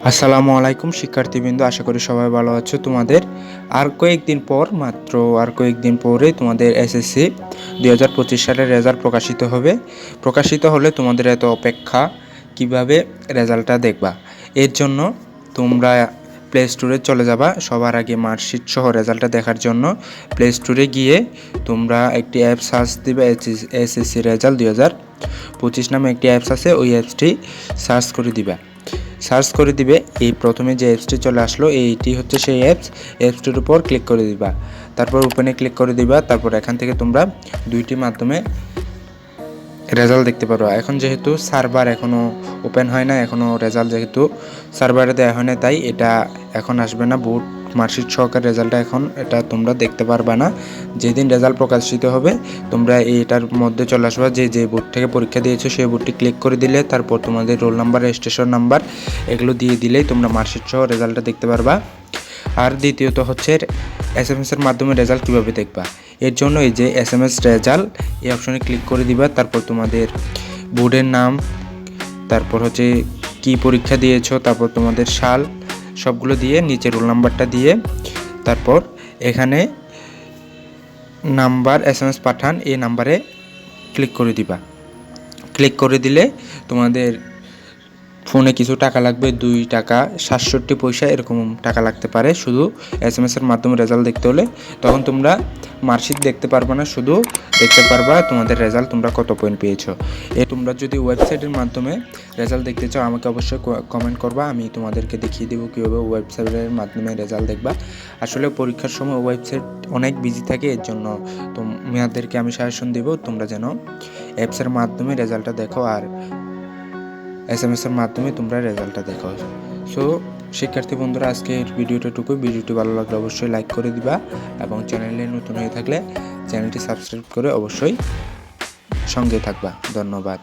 আসসালামু আলাইকুম শিক্ষার্থীবৃন্দ, আশা করি সবাই ভালো আছো। তোমাদের আর কয়েকদিন পরেই তোমাদের এসএসসি 2025 সালের রেজাল্ট প্রকাশিত হবে। প্রকাশিত হলে তোমাদের এত অপেক্ষা, কিভাবে রেজাল্টটা দেখবা। এর জন্য তোমরা প্লে স্টোরে চলে যাবা। সবার আগে মার্কশিট সহ রেজাল্টটা দেখার জন্য প্লে স্টোরে গিয়ে তোমরা একটি অ্যাপ সার্চ দিবে, এসএসসি রেজাল্ট 2025 নামে একটি অ্যাপস আছে, ওই অ্যাপসটি সার্চ করে দিবে। এই প্রথমে যে অ্যাপসটি চলে আসলো, এইটি হচ্ছে সেই অ্যাপসটির উপর ক্লিক করে দিবা। তারপর ওপেনে ক্লিক করে দিবা। তারপর এখান থেকে তোমরা দুইটি মাধ্যমে রেজাল্ট দেখতে পারো। এখন যেহেতু সার্ভার এখনও ওপেন হয় না, এখনও রেজাল্ট যেহেতু সার্ভারে দেওয়া হয় না, তাই এটা এখন আসবে না। বোর্ড মার্কশিট সহকারে রেজাল্টটা এখন এটা তোমরা দেখতে পারবে না। যেদিন রেজাল্ট প্রকাশিত হবে তোমরা এইটার মধ্যে চলে আসবে। যে বোর্ড থেকে পরীক্ষা দিয়েছো সেই বোর্ডটি ক্লিক করে দিলে, তারপর তোমাদের রোল নাম্বার, রেজিস্ট্রেশন নাম্বার এগুলো দিয়ে দিলেই তোমরা মার্কশিট সহ রেজাল্টটা দেখতে পারবা। আর দ্বিতীয়ত হচ্ছে এসএমএসের মাধ্যমে রেজাল্ট কীভাবে দেখবা। এর জন্য এই যে এসএমএস রেজাল্ট এই অপশনে ক্লিক করে দিবা। তারপর তোমাদের বোর্ডের নাম, তারপর হচ্ছে কি পরীক্ষা দিয়েছো, তারপর তোমাদের সাল সবগুলো দিয়ে নিচে রোল নাম্বারটা দিয়ে, তারপর এখানে নাম্বার এসএমএস পাঠান, এই নাম্বারে ক্লিক করে দিবা। ক্লিক করে দিলে তোমাদের ফোনে কিছু টাকা লাগবে, 2 টাকা 67 পয়সা এরকম টাকা লাগতে পারে শুধু এসএমএসের মাধ্যমে রেজাল্ট দেখতে হলে। তখন তোমরা মার্কশিট দেখতে পারবা না, শুধু দেখতে পারবা তোমাদের রেজাল্ট তোমরা কত পয়েন্ট পেয়েছো। তোমরা যদি ওয়েবসাইটের মাধ্যমে রেজাল্ট দেখতে চাও আমাকে অবশ্যই কমেন্ট করবা, আমি তোমাদেরকে দেখিয়ে দেবো কীভাবে ওয়েবসাইটের মাধ্যমে রেজাল্ট দেখবা। আসলে পরীক্ষার সময় ওয়েবসাইট অনেক বিজি থাকে, এর জন্য তোমাদেরকে আমি সাজেশন দেবো তোমরা যেন অ্যাপসের মাধ্যমে রেজাল্টটা দেখো আর এসএমএসের মাধ্যমে তোমরা রেজাল্টটা দেখো। সো শিক্ষার্থী বন্ধুরা, আজকের ভিডিওটি ভালো লাগলে অবশ্যই লাইক করে দিবা এবং চ্যানেলে নতুন হয়ে থাকলে চ্যানেলটি সাবস্ক্রাইব করে অবশ্যই সঙ্গে থাকবা। ধন্যবাদ।